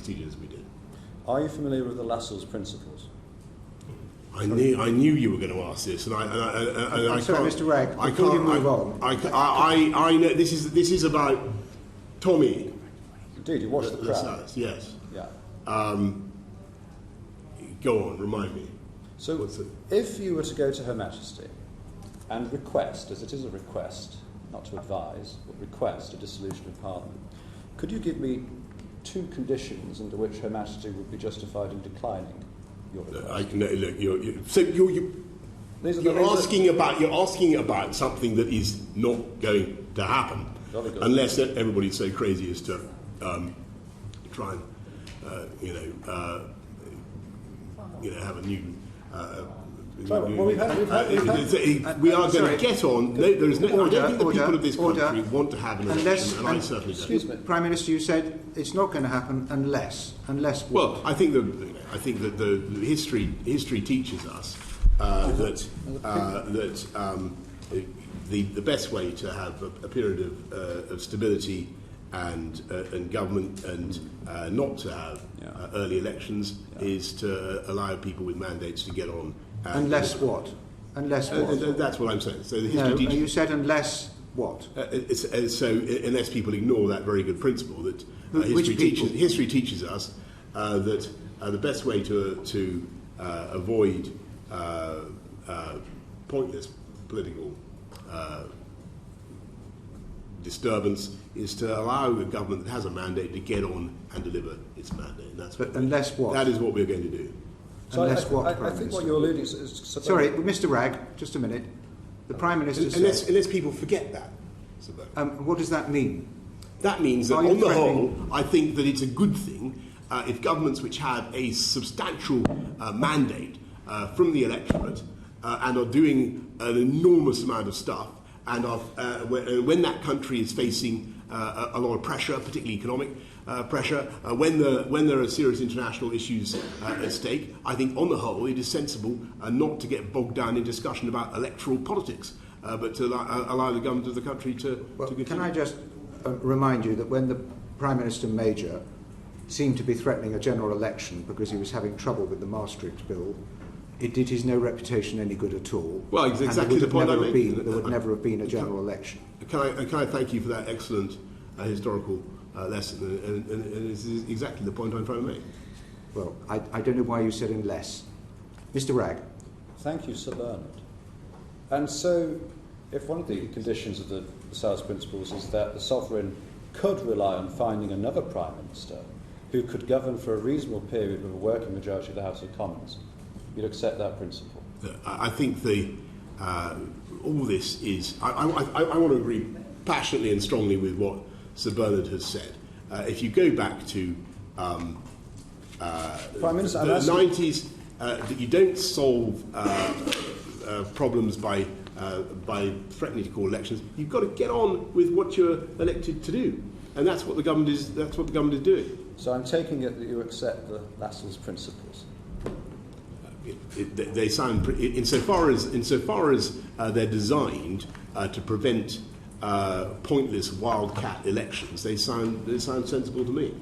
proceeded as we did. Are you familiar with the Lassalle's principles? I knew you were going to ask this, and I sorry, can't. Mr. Ragg, I before can't. you move on. I know this is about Tommy. Indeed, you watched the Crown. Yes. Yeah. Go on, remind me. So, if you were to go to Her Majesty and request, as it is a request, not to advise, but request a dissolution of Parliament, could you give me 2 conditions under which Her Majesty would be justified in declining your request? You're asking about something that is not going to happen, unless everybody's so crazy as to try and have a new. We are going to get on. No, there is no. I don't think the people of this country want to have an election, and I certainly don't. Excuse me, Prime Minister, you said it's not going to happen unless what? Well, I think that the history teaches us that the best way to have a period of stability and government and not to have early elections is to allow people with mandates to get on. Unless what? Unless what? That's what I'm saying. So the history teaches. You said unless what? So unless people ignore that very good principle that history teaches us that the best way to avoid pointless political disturbance is to allow a government that has a mandate to get on and deliver its mandate. And that's unless what? That is what we're going to do. So unless I think what you're alluding to is... Sorry, Mr. Ragg, just a minute. The Prime Minister said... Unless people forget that. What does that mean? That means that, on the whole, I think that it's a good thing if governments which have a substantial mandate from the electorate and are doing an enormous amount of stuff, and when that country is facing a lot of pressure, particularly economic pressure, when there are serious international issues at stake, I think on the whole it is sensible not to get bogged down in discussion about electoral politics, but to allow the government of the country to continue. Can I just remind you that when the Prime Minister Major seemed to be threatening a general election because he was having trouble with the Maastricht Bill, it did his no reputation any good at all. Well, it's exactly the point I made. There would never have been a general election. Can I thank you for that excellent historical lesson? And this is exactly the point I'm trying to make. Well, I don't know why you said unless. Mr. Ragg. Thank you, Sir Bernard. And so, if one of the conditions of the Lassalle's principles is that the sovereign could rely on finding another Prime Minister who could govern for a reasonable period with a working majority of the House of Commons, you'd accept that principle? I think all this is... I want to agree passionately and strongly with what Sir Bernard has said. If you go back to Prime Minister, the 90s, that you don't solve problems by threatening to call elections. You've got to get on with what you're elected to do, and that's what the government is. That's what the government is doing. So I'm taking it that you accept the Lassalle's principles. They sound, insofar as they're designed to prevent pointless wildcat elections, they sound sensible to me.